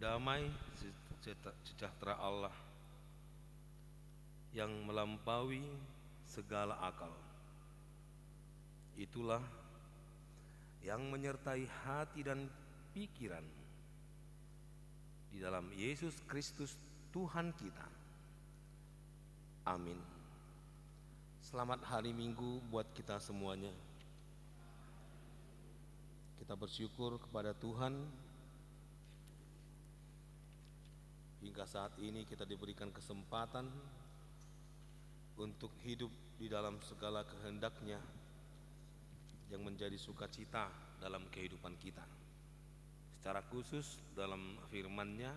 Damai sejahtera Allah yang melampaui segala akal, itulah yang menyertai hati dan pikiran di dalam Yesus Kristus Tuhan kita. Amin. Selamat hari Minggu buat kita semuanya. Kita bersyukur kepada Tuhan hingga saat ini kita diberikan kesempatan untuk hidup di dalam segala kehendak-Nya yang menjadi sukacita dalam kehidupan kita. Secara khusus dalam firman-Nya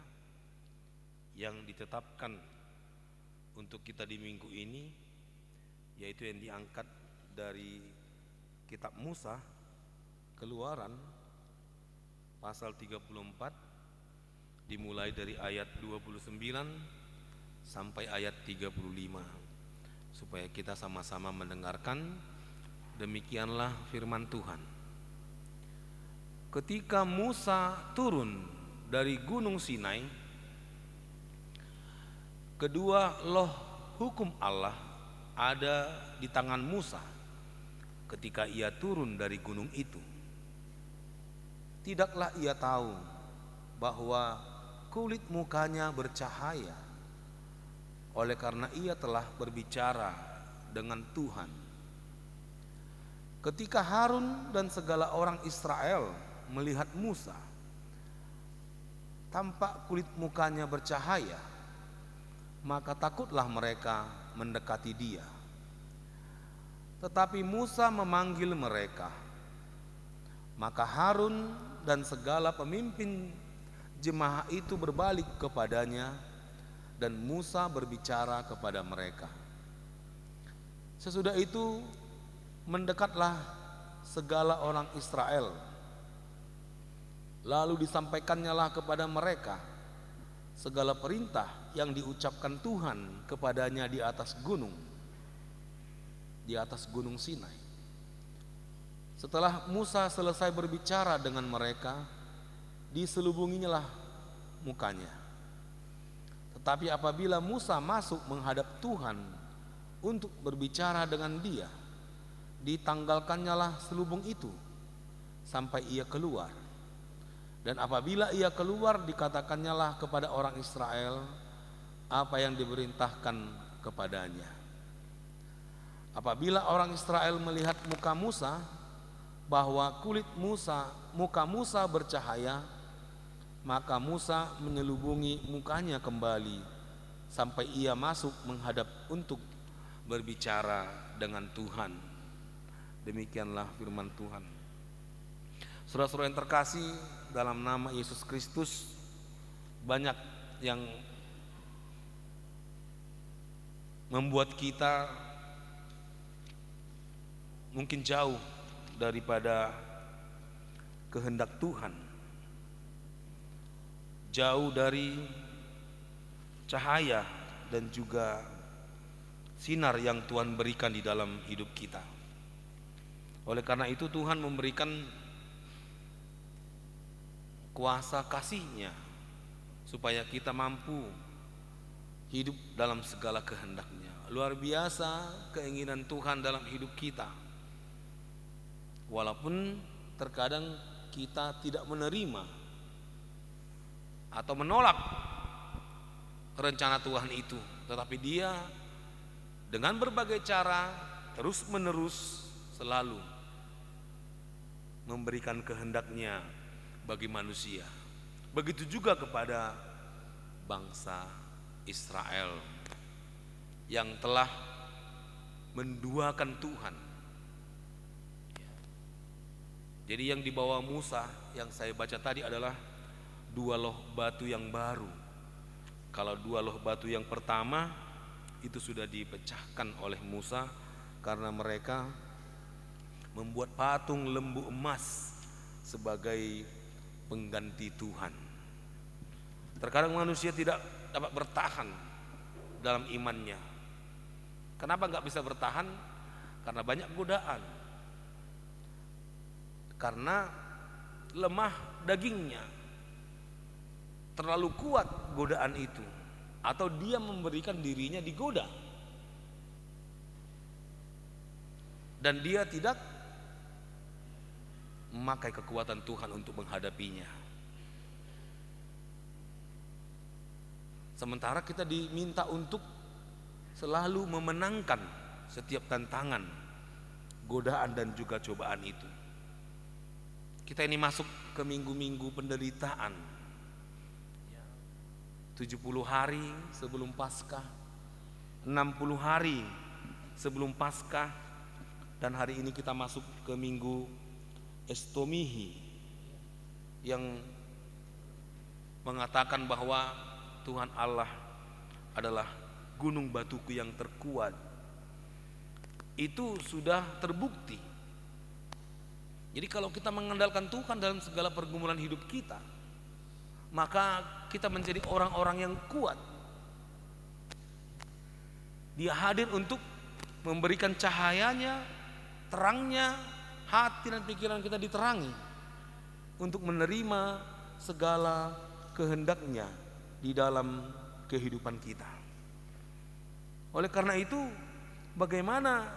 yang ditetapkan untuk kita di minggu ini, yaitu yang diangkat dari kitab Musa, Keluaran pasal 34, dimulai dari ayat 29 sampai ayat 35, supaya kita sama-sama mendengarkan. Demikianlah firman Tuhan. Ketika Musa turun dari gunung Sinai, kedua loh hukum Allah ada di tangan Musa ketika ia turun dari gunung itu. Tidaklah ia tahu bahwa kulit mukanya bercahaya, oleh karena ia telah berbicara dengan Tuhan. Ketika Harun dan segala orang Israel melihat Musa, tampak kulit mukanya bercahaya, maka takutlah mereka mendekati dia. Tetapi Musa memanggil mereka, maka Harun dan segala pemimpin jemaah itu berbalik kepadanya, dan Musa berbicara kepada mereka. Sesudah itu mendekatlah segala orang Israel, lalu disampaikannya lah kepada mereka segala perintah yang diucapkan Tuhan kepadanya di atas gunung Sinai. Setelah Musa selesai berbicara dengan mereka, diselubunginya lah mukanya. Tetapi apabila Musa masuk menghadap Tuhan untuk berbicara dengan dia, ditanggalkannya lah selubung itu sampai ia keluar. Dan apabila ia keluar, dikatakannya lah kepada orang Israel apa yang diperintahkan kepadanya. Apabila orang Israel melihat muka Musa, bahwa muka Musa bercahaya, maka Musa menyelubungi mukanya kembali sampai ia masuk menghadap untuk berbicara dengan Tuhan. Demikianlah firman Tuhan. Saudara-saudara yang terkasih, dalam nama Yesus Kristus, banyak yang membuat kita mungkin jauh daripada kehendak Tuhan, jauh dari cahaya dan juga sinar yang Tuhan berikan di dalam hidup kita. Oleh karena itu Tuhan memberikan kuasa kasih-Nya supaya kita mampu hidup dalam segala kehendak-Nya. Luar biasa keinginan Tuhan dalam hidup kita. Walaupun terkadang kita tidak menerima atau menolak rencana Tuhan itu, tetapi Dia dengan berbagai cara terus menerus selalu memberikan kehendak-Nya bagi manusia. Begitu juga kepada bangsa Israel yang telah menduakan Tuhan. Jadi yang dibawa Musa yang saya baca tadi adalah dua loh batu yang baru. Kalau dua loh batu yang pertama itu sudah dipecahkan oleh Musa karena mereka membuat patung lembu emas sebagai pengganti Tuhan. Terkadang manusia tidak dapat bertahan dalam imannya. Kenapa nggak bisa bertahan? Karena banyak godaan, karena lemah dagingnya. terlalu kuat godaan itu, atau dia memberikan dirinya digoda dan dia tidak memakai kekuatan Tuhan untuk menghadapinya. Sementara kita diminta untuk selalu memenangkan setiap tantangan, godaan dan juga cobaan itu. Kita ini masuk ke minggu-minggu penderitaan, 70 hari sebelum Paskah, 60 hari sebelum Paskah, dan hari ini kita masuk ke minggu Estomihi yang mengatakan bahwa Tuhan Allah adalah gunung batuku yang terkuat. Itu sudah terbukti. Jadi kalau kita mengandalkan Tuhan dalam segala pergumulan hidup kita, maka kita menjadi orang-orang yang kuat. Dia hadir untuk memberikan cahayanya, terangnya, hati dan pikiran kita diterangi untuk menerima segala kehendaknya di dalam kehidupan kita. Oleh karena itu, bagaimana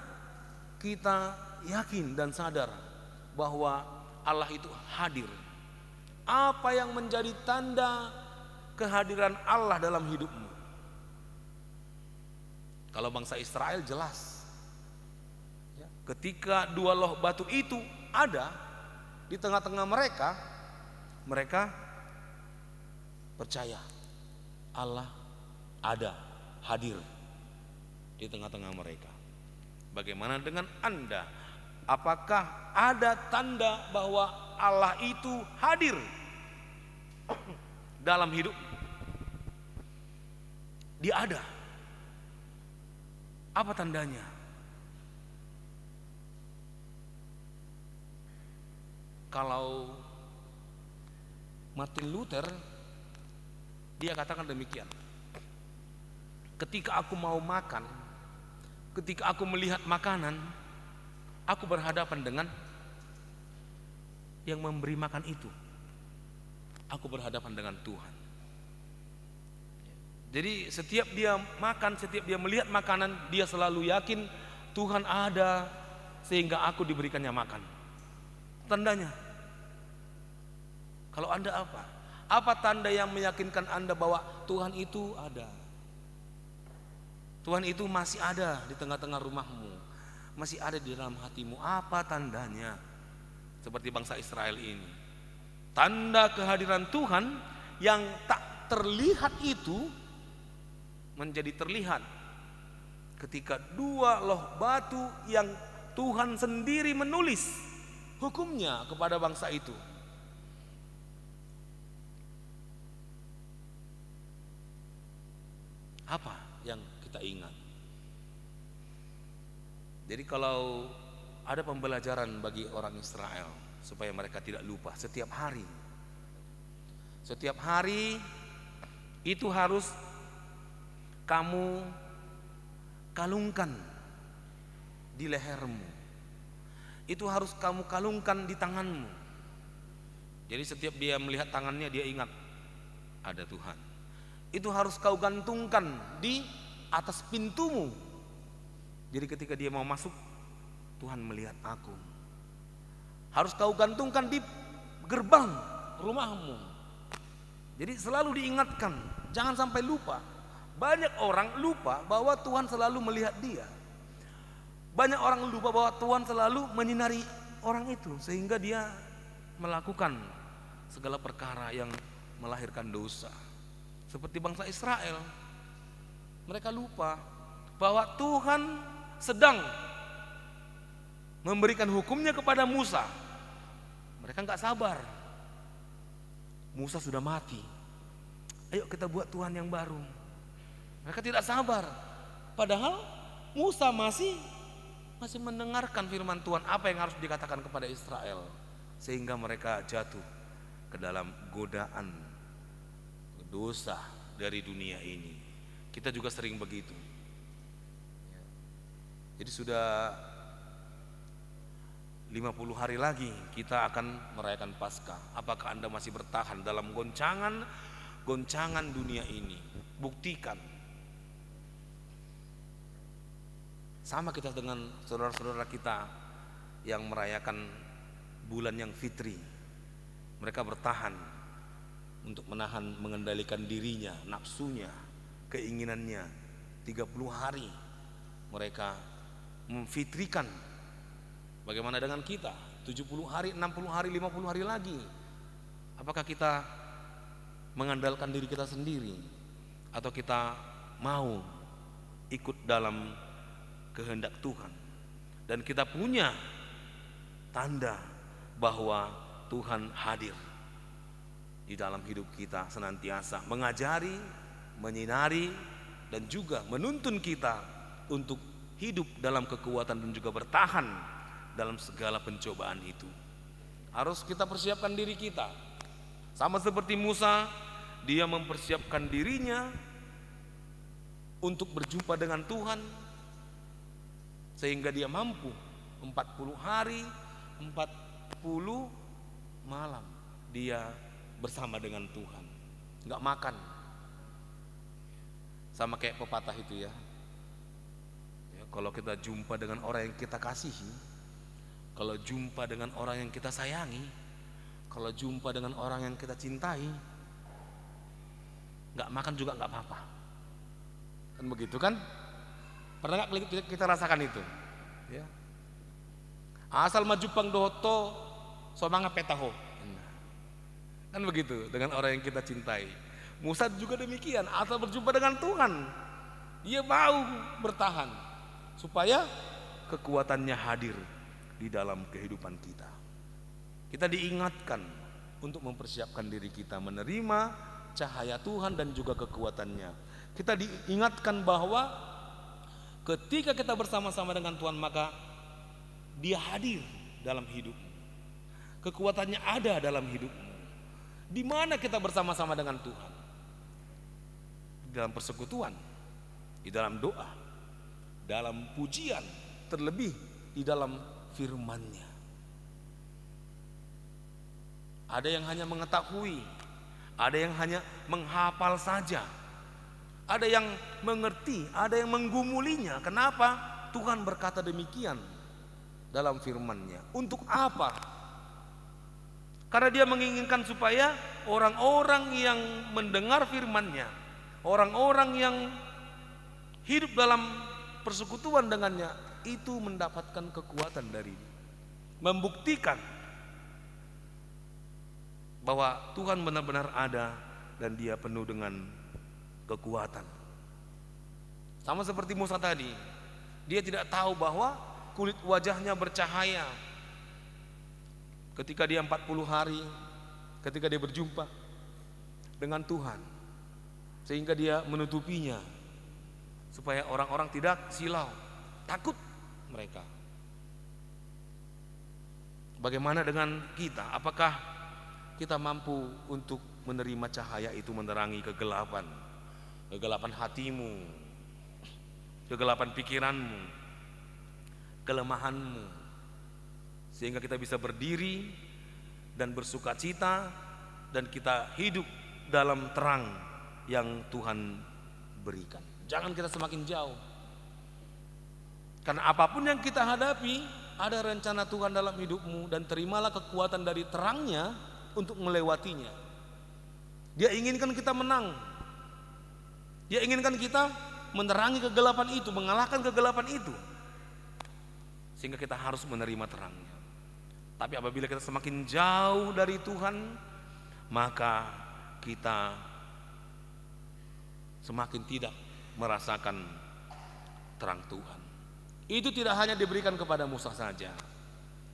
kita yakin dan sadar bahwa Allah itu hadir? Apa yang menjadi tanda kehadiran Allah dalam hidupmu? Kalau bangsa Israel jelas, ketika dua loh batu itu ada di tengah-tengah mereka, mereka percaya Allah ada, hadir di tengah-tengah mereka. Bagaimana dengan Anda? Apakah ada tanda bahwa Allah itu hadir dalam hidup? Dia ada. Apa tandanya? Kalau Martin Luther, dia katakan demikian. Ketika aku mau makan, ketika aku melihat makanan, aku berhadapan dengan yang memberi makan itu. Aku berhadapan dengan Tuhan. Jadi setiap dia makan, setiap dia melihat makanan, dia selalu yakin Tuhan ada sehingga aku diberikannya makan. Tandanya. Kalau Anda apa? Apa tanda yang meyakinkan Anda bahwa Tuhan itu ada? Tuhan itu masih ada di tengah-tengah rumahmu, masih ada di dalam hatimu. Apa tandanya? Seperti bangsa Israel ini, tanda kehadiran Tuhan yang tak terlihat itu menjadi terlihat ketika dua loh batu yang Tuhan sendiri menulis hukumnya kepada bangsa itu. Apa yang kita ingat? Jadi kalau ada pembelajaran bagi orang Israel supaya mereka tidak lupa setiap hari. Setiap hari itu harus kamu kalungkan di lehermu. Itu harus kamu kalungkan di tanganmu. Jadi setiap dia melihat tangannya dia ingat ada Tuhan. Itu harus kau gantungkan di atas pintumu. Jadi ketika dia mau masuk, Tuhan melihat aku. Harus kau gantungkan di gerbang rumahmu. Jadi selalu diingatkan, jangan sampai lupa. Banyak orang lupa bahwa Tuhan selalu melihat dia. Banyak orang lupa bahwa Tuhan selalu menyinari orang itu, sehingga dia melakukan segala perkara yang melahirkan dosa. Seperti bangsa Israel, mereka lupa bahwa Tuhan sedang memberikan hukumnya kepada Musa. Mereka nggak sabar. Musa sudah mati. Ayo kita buat Tuhan yang baru. Mereka tidak sabar. Padahal Musa masih mendengarkan firman Tuhan, apa yang harus dikatakan kepada Israel, sehingga mereka jatuh ke dalam godaan dosa dari dunia ini. Kita juga sering begitu. Jadi sudah 50 hari lagi kita akan merayakan Paskah. Apakah Anda masih bertahan dalam goncangan goncangan dunia ini. Buktikan. Sama kita dengan saudara-saudara kita yang merayakan bulan yang fitri. Mereka bertahan untuk menahan, mengendalikan dirinya, nafsunya, keinginannya. 30 hari mereka memfitrikan. Bagaimana dengan kita? 70 hari, 60 hari, 50 hari lagi. Apakah kita mengandalkan diri kita sendiri, atau kita mau ikut dalam kehendak Tuhan? Dan kita punya tanda bahwa Tuhan hadir di dalam hidup kita, senantiasa mengajari, menyinari, dan juga menuntun kita untuk hidup dalam kekuatan dan juga bertahan dalam segala pencobaan itu. Harus kita persiapkan diri kita. Sama seperti Musa, dia mempersiapkan dirinya untuk berjumpa dengan Tuhan, sehingga dia mampu 40 hari 40 malam dia bersama dengan Tuhan, nggak makan. Sama kayak pepatah itu ya, kalau kita jumpa dengan orang yang kita kasihi, kalau jumpa dengan orang yang kita sayangi, kalau jumpa dengan orang yang kita cintai, nggak makan juga nggak apa-apa. Kan begitu kan? Pernah nggak kita rasakan itu? Ya. Asal maju pangdoto, somanga petaho. Kan begitu dengan orang yang kita cintai. Musa juga demikian, asal berjumpa dengan Tuhan, dia mau bertahan supaya kekuatannya hadir di dalam kehidupan kita. Kita diingatkan untuk mempersiapkan diri kita menerima cahaya Tuhan dan juga kekuatannya. Kita diingatkan bahwa ketika kita bersama-sama dengan Tuhan, maka Dia hadir dalam hidupmu. Kekuatannya ada dalam hidupmu. Di mana kita bersama-sama dengan Tuhan? Di dalam persekutuan, di dalam doa, dalam pujian, terlebih di dalam firman-Nya. Ada yang hanya mengetahui, ada yang hanya menghafal saja, ada yang mengerti, ada yang menggumulinya. Kenapa Tuhan berkata demikian dalam firman-Nya? Untuk apa? Karena Dia menginginkan supaya orang-orang yang mendengar firman-Nya, orang-orang yang hidup dalam persekutuan dengannya, itu mendapatkan kekuatan dari Dia, membuktikan bahwa Tuhan benar-benar ada dan Dia penuh dengan kekuatan. Sama seperti Musa tadi, dia tidak tahu bahwa kulit wajahnya bercahaya ketika dia 40 hari, ketika dia berjumpa dengan Tuhan, sehingga dia menutupinya supaya orang-orang tidak silau, takut mereka. Bagaimana dengan kita? Apakah kita mampu untuk menerima cahaya itu menerangi kegelapan hatimu, kegelapan pikiranmu, kelemahanmu, sehingga kita bisa berdiri dan bersuka cita dan kita hidup dalam terang yang Tuhan berikan. Jangan kita semakin jauh, karena apapun yang kita hadapi, ada rencana Tuhan dalam hidupmu, dan terimalah kekuatan dari terangnya untuk melewatinya. Dia inginkan kita menang. Dia inginkan kita menerangi kegelapan itu, mengalahkan kegelapan itu, sehingga kita harus menerima terangnya. Tapi apabila kita semakin jauh dari Tuhan, maka kita semakin tidak merasakan terang Tuhan. Itu tidak hanya diberikan kepada Musa saja,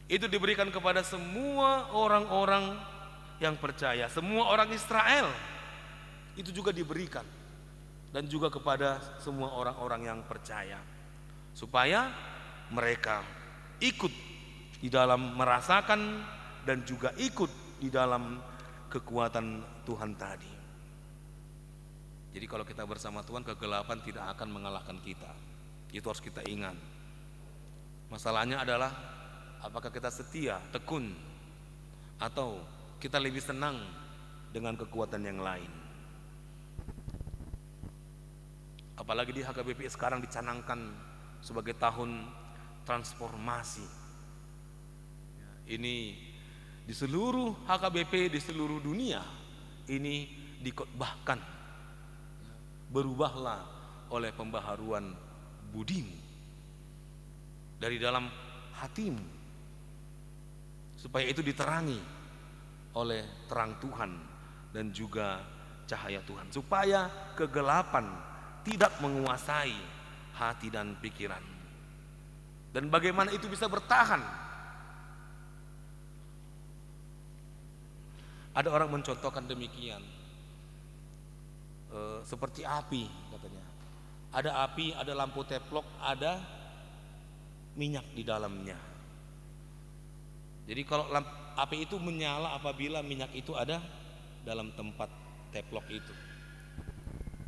itu diberikan kepada semua orang-orang yang percaya, semua orang Israel itu juga diberikan, dan juga kepada semua orang-orang yang percaya, supaya mereka ikut di dalam merasakan dan juga ikut di dalam kekuatan Tuhan tadi. Jadi kalau kita bersama Tuhan, kegelapan tidak akan mengalahkan kita. Itu harus kita ingat. Masalahnya adalah apakah kita setia, tekun, atau kita lebih senang dengan kekuatan yang lain. Apalagi di HKBP sekarang dicanangkan sebagai tahun transformasi. Ini di seluruh HKBP di seluruh dunia ini dikotbahkan, berubahlah oleh pembaharuan budimu dari dalam hatimu, supaya itu diterangi oleh terang Tuhan dan juga cahaya Tuhan, supaya kegelapan tidak menguasai hati dan pikiran. Dan bagaimana itu bisa bertahan? Ada orang mencontohkan demikian, seperti api katanya. Ada api, ada lampu teplok, ada minyak di dalamnya. Jadi kalau api itu menyala apabila minyak itu ada dalam tempat teplok itu.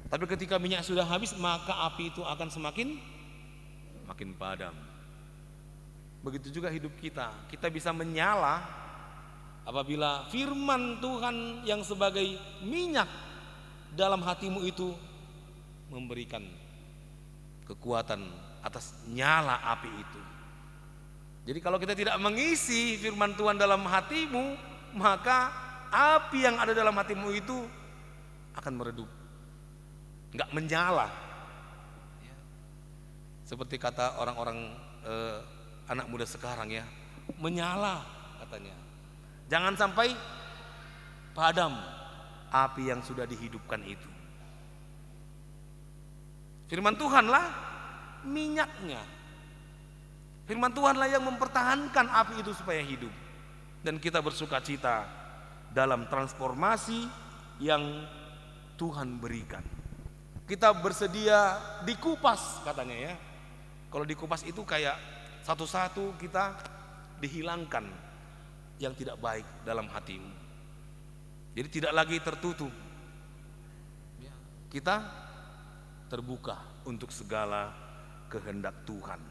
Tapi ketika minyak sudah habis, maka api itu akan semakin padam. Begitu juga hidup kita. Kita bisa menyala apabila firman Tuhan yang sebagai minyak dalam hatimu itu memberikan kekuatan atas nyala api itu. Jadi kalau kita tidak mengisi firman Tuhan dalam hatimu, maka api yang ada dalam hatimu itu akan meredup, nggak menyala. Seperti kata orang-orang anak muda sekarang ya, menyala katanya. Jangan sampai padam api yang sudah dihidupkan itu. Firman Tuhanlah minyaknya. Firman Tuhanlah yang mempertahankan api itu supaya hidup. Dan kita bersukacita dalam transformasi yang Tuhan berikan. Kita bersedia dikupas katanya ya. Kalau dikupas itu kayak satu-satu kita dihilangkan yang tidak baik dalam hatimu. Jadi tidak lagi tertutup. Kita terbuka untuk segala kehendak Tuhan.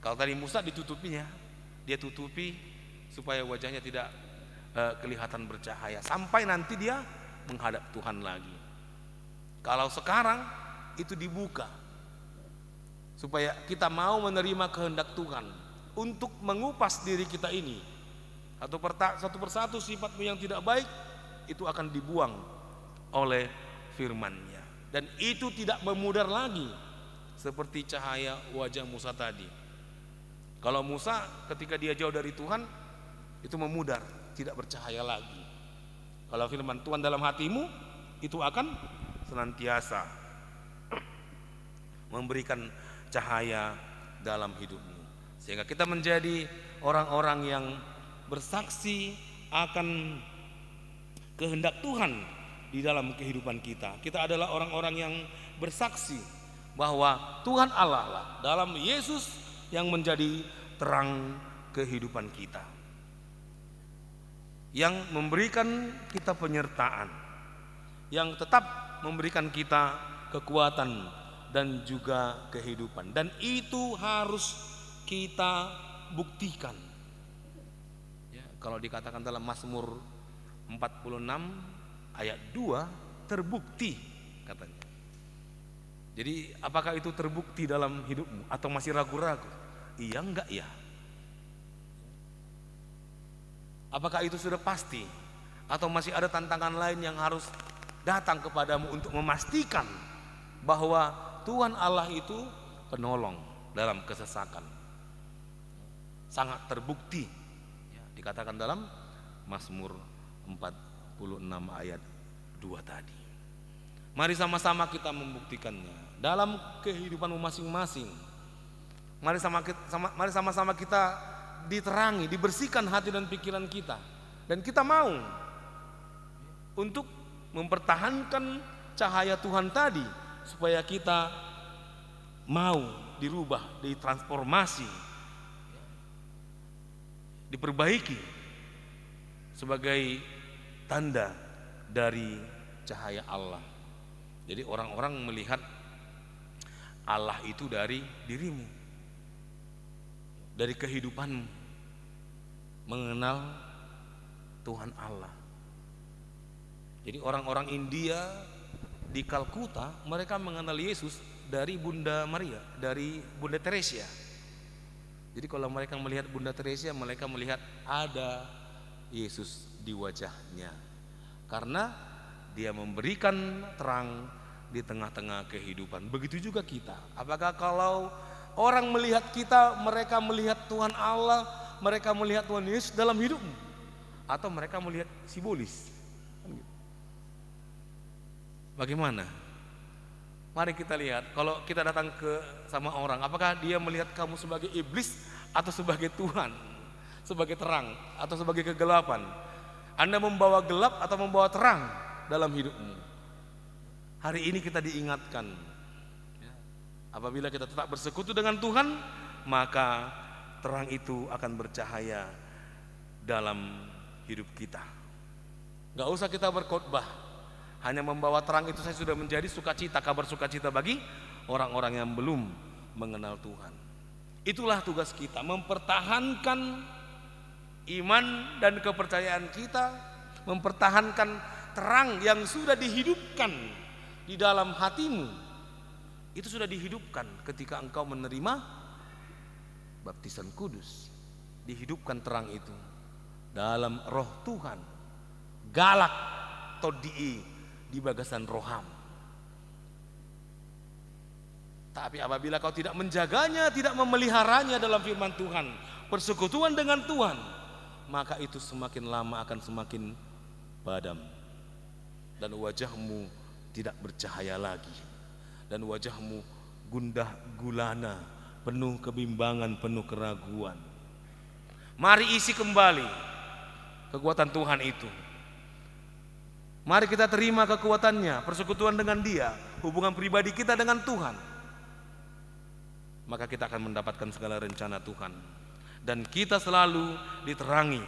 Kalau tadi Musa ditutupinya, dia tutupi supaya wajahnya tidak kelihatan bercahaya sampai nanti dia menghadap Tuhan lagi. Kalau sekarang itu dibuka supaya kita mau menerima kehendak Tuhan untuk mengupas diri kita ini. Satu persatu sifatmu yang tidak baik itu akan dibuang oleh firman-Nya. Dan itu tidak memudar lagi seperti cahaya wajah Musa tadi. Kalau Musa ketika dia jauh dari Tuhan itu memudar, tidak bercahaya lagi. Kalau firman Tuhan dalam hatimu itu akan senantiasa memberikan cahaya dalam hidupmu, sehingga kita menjadi orang-orang yang bersaksi akan kehendak Tuhan di dalam kehidupan kita. Kita adalah orang-orang yang bersaksi bahwa Tuhan Allah lah dalam Yesus yang menjadi terang kehidupan kita, yang memberikan kita penyertaan, yang tetap memberikan kita kekuatan dan juga kehidupan. Dan itu harus kita buktikan. Kalau dikatakan dalam Mazmur 46 ayat 2, terbukti katanya. Jadi apakah itu terbukti dalam hidupmu atau masih ragu-ragu? Iya enggak ya? Apakah itu sudah pasti atau masih ada tantangan lain yang harus datang kepadamu untuk memastikan bahwa Tuhan Allah itu penolong dalam kesesakan? Sangat terbukti. Dikatakan dalam Mazmur 46 ayat 2 tadi. Mari sama-sama kita membuktikannya dalam kehidupanmu masing-masing. Mari sama-sama kita diterangi, dibersihkan hati dan pikiran kita. Dan kita mau untuk mempertahankan cahaya Tuhan tadi, supaya kita mau dirubah, ditransformasi, diperbaiki sebagai tanda dari cahaya Allah. Jadi orang-orang melihat Allah itu dari dirimu, dari kehidupanmu, mengenal Tuhan Allah. Jadi orang-orang India di Kalkuta mereka mengenal Yesus dari Bunda Maria, dari Bunda Teresia. Jadi kalau mereka melihat Bunda Teresia, mereka melihat ada Yesus di wajahnya, karena dia memberikan terang di tengah-tengah kehidupan. Begitu juga kita. Apakah kalau orang melihat kita, mereka melihat Tuhan Allah, mereka melihat Tuhan Yesus dalam hidupmu, atau mereka melihat simbolis? Bagaimana? Mari kita lihat. Kalau kita datang ke sama orang, apakah dia melihat kamu sebagai iblis atau sebagai Tuhan, sebagai terang atau sebagai kegelapan? Anda membawa gelap atau membawa terang dalam hidupmu? Hari ini kita diingatkan, apabila kita tetap bersekutu dengan Tuhan, maka terang itu akan bercahaya dalam hidup kita. Gak usah kita berkhotbah, hanya membawa terang itu saya sudah menjadi sukacita, kabar sukacita bagi orang-orang yang belum mengenal Tuhan. Itulah tugas kita, mempertahankan iman dan kepercayaan kita, mempertahankan terang yang sudah dihidupkan di dalam hatimu. Itu sudah dihidupkan ketika engkau menerima baptisan kudus. Dihidupkan terang itu dalam roh Tuhan, galak todii di bagasan roham. Tapi apabila kau tidak menjaganya, tidak memeliharanya dalam firman Tuhan, persekutuan dengan Tuhan, maka itu semakin lama akan semakin padam, dan wajahmu tidak bercahaya lagi, dan wajahmu gundah gulana, penuh kebimbangan, penuh keraguan. Mari isi kembali kekuatan Tuhan itu. Mari kita terima kekuatannya, persekutuan dengan Dia, hubungan pribadi kita dengan Tuhan. Maka kita akan mendapatkan segala rencana Tuhan, dan kita selalu diterangi,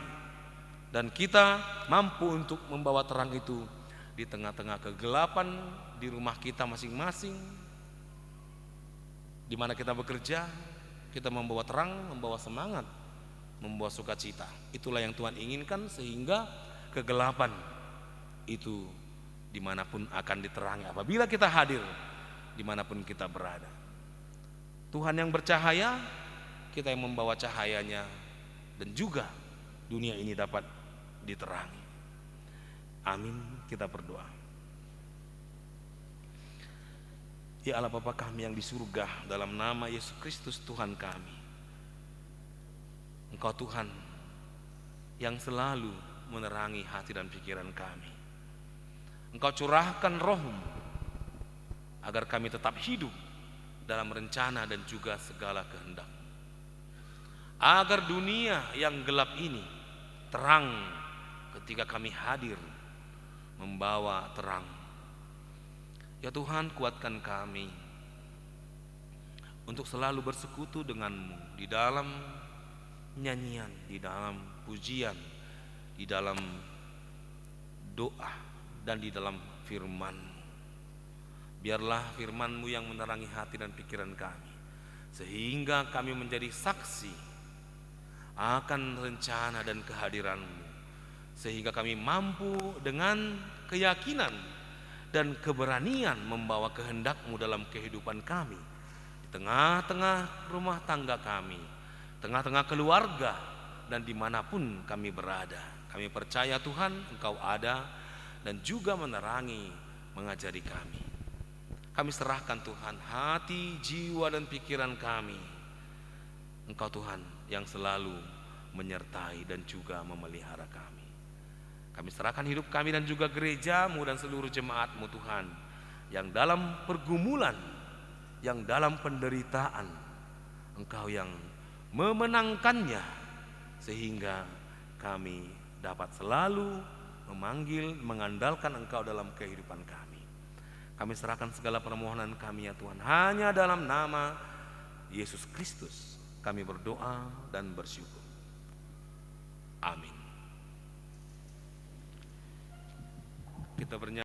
dan kita mampu untuk membawa terang itu di tengah-tengah kegelapan di rumah kita masing-masing, di mana kita bekerja. Kita membawa terang, membawa semangat, membawa sukacita. Itulah yang Tuhan inginkan, sehingga kegelapan itu dimanapun akan diterangi apabila kita hadir dimanapun kita berada. Tuhan yang bercahaya, kita yang membawa cahayanya, dan juga dunia ini dapat diterangi. Amin. Kita berdoa. Ya Allah Bapa kami yang di surga, dalam nama Yesus Kristus Tuhan kami, Engkau Tuhan yang selalu menerangi hati dan pikiran kami. Engkau curahkan Roh-Mu agar kami tetap hidup dalam rencana dan juga segala kehendak, agar dunia yang gelap ini terang ketika kami hadir membawa terang. Ya Tuhan, kuatkan kami untuk selalu bersekutu dengan-Mu di dalam nyanyian, di dalam pujian, di dalam doa, dan di dalam firman-Mu. Biarlah firman-Mu yang menerangi hati dan pikiran kami, sehingga kami menjadi saksi akan rencana dan kehadiran-Mu, sehingga kami mampu dengan keyakinan dan keberanian membawa kehendak-Mu dalam kehidupan kami, di tengah-tengah rumah tangga kami, tengah-tengah keluarga, dan dimanapun kami berada. Kami percaya Tuhan, Engkau ada dan juga menerangi, mengajari kami. Kami serahkan Tuhan hati, jiwa, dan pikiran kami. Engkau Tuhan yang selalu menyertai dan juga memelihara kami. Kami serahkan hidup kami dan juga gereja-Mu dan seluruh jemaat-Mu Tuhan, yang dalam pergumulan, yang dalam penderitaan, Engkau yang memenangkannya, sehingga kami dapat selalu memanggil, mengandalkan Engkau dalam kehidupan kami. Kami serahkan segala permohonan kami ya Tuhan, hanya dalam nama Yesus Kristus kami berdoa dan bersyukur. Amin. Kita bernyanyi.